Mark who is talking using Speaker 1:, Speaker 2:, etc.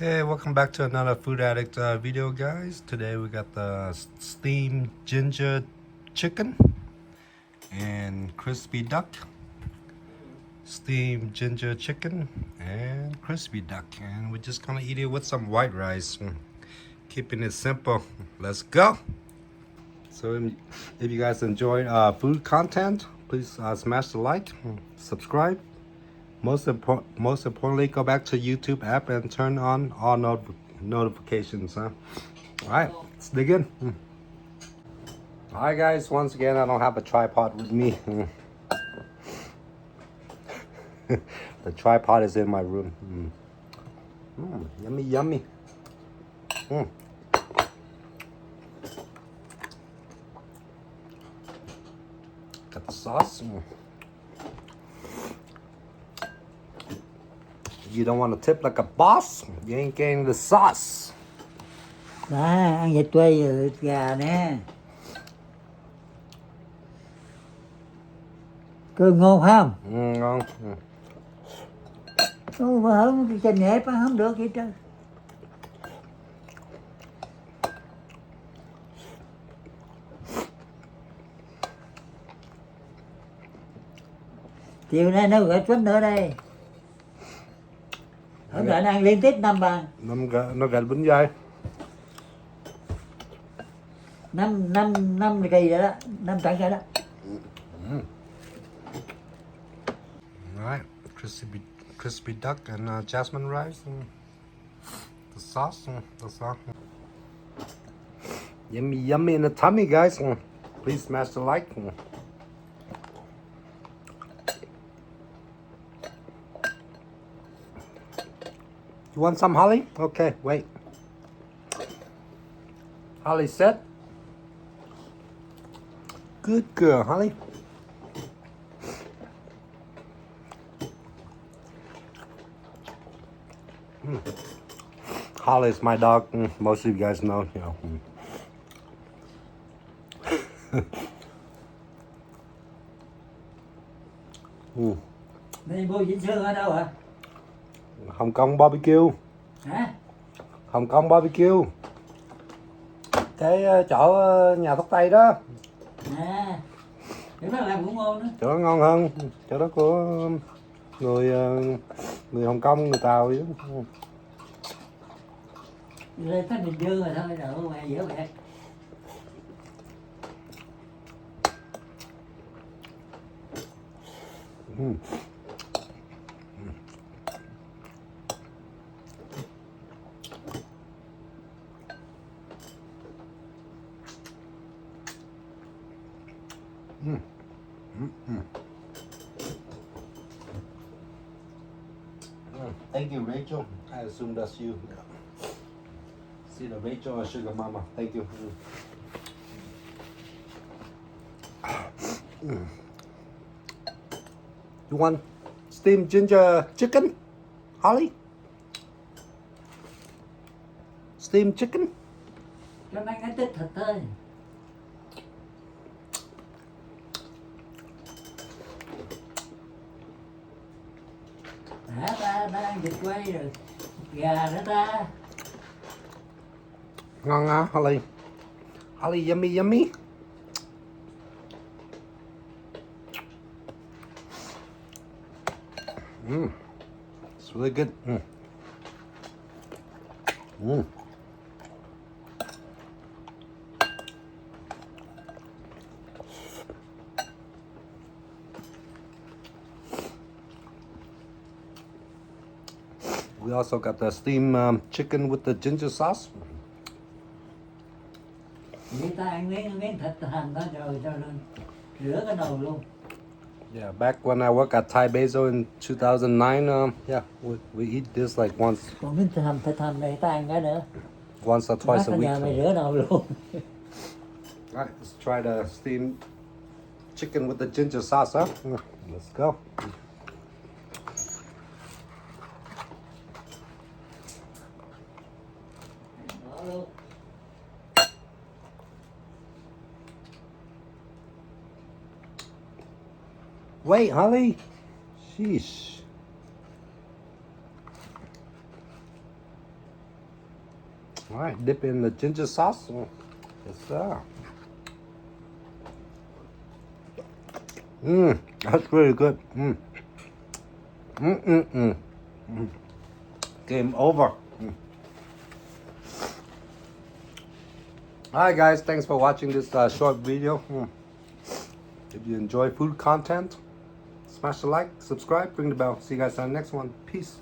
Speaker 1: Hey, welcome back to another Food Addict video, guys. Today we got the steamed ginger chicken and crispy duck. Steamed ginger chicken and crispy duck. And we're just gonna eat it with some white rice. Keeping it simple. Let's go. So if you guys enjoy food content, please smash the like, subscribe. Most importantly, go back to YouTube app and turn on all notifications. All right, let's dig in. All right, guys. Once again, I don't have a tripod with me. The tripod is in my room. Yummy, yummy. Got the sauce. You don't want to tip like a boss. You ain't getting the sauce.
Speaker 2: Đó, ăn vịt quay rồi thịt gà nè. Cơm ngon phải không?
Speaker 1: Ngon.
Speaker 2: Mà không cái trên nhẹp ăn không được vậy trơn. Chiều nay nó gửi chút nữa đây. Hôm nay ăn liên tiếp 5 bàn.
Speaker 1: Nó gần bún dây.
Speaker 2: 5 kỳ rồi đó, 5 trận rồi đó.
Speaker 1: Alright, crispy duck and jasmine rice. The sauce. Yummy, yummy in the tummy, guys. Please smash the like. You want some, Holly? Okay, wait. Holly said. Good girl, Holly. Holly is my dog. Most of you guys know, you know.
Speaker 2: Đây mua Vĩnh Sương ở đâu hả?
Speaker 1: Hồng Kông barbecue.
Speaker 2: Hả?
Speaker 1: Hồng Kông barbecue. Cái chỗ nhà thuốc Tây đó.
Speaker 2: À, chỗ đó làm cũng ngon đó.
Speaker 1: Chỗ đó ngon hơn. Chỗ đó của người Hồng Kông, người Tàu chứ.
Speaker 2: Lên tới Bình Dương rồi thôi, đậu ngoài dễ vậy.
Speaker 1: Thank you, Rachel. I assume that's you. See the Rachel and Sugar Mama. Thank you. You want steamed ginger chicken, Holly? Steamed chicken?
Speaker 2: Cho nó cái tích thịt thôi. Hả ta ăn vịt quay rồi gà nữa ta.
Speaker 1: Ngon hả, Holly? Holly, yummy, yummy. It's really good. We also got the steamed chicken with the ginger sauce.
Speaker 2: Người ta ăn miếng thịt hành đó rồi cho lên rửa cái nồi luôn.
Speaker 1: Yeah, back when I worked at Thai Basil in 2009, yeah, we eat this like once
Speaker 2: Còn miếng thịt hành này ta ăn cái nữa.
Speaker 1: or twice a
Speaker 2: Nhà mày
Speaker 1: week.
Speaker 2: rửa nồi luôn.
Speaker 1: Alright, let's try the steamed chicken with the ginger sauce, huh? Let's go. Wait, Holly. Sheesh. All right, dip in the ginger sauce. Yes, sir. That's really good. Game over. Alright guys, thanks for watching this short video. If you enjoy food content, smash the like, subscribe, ring the bell. See you guys on the next one. Peace.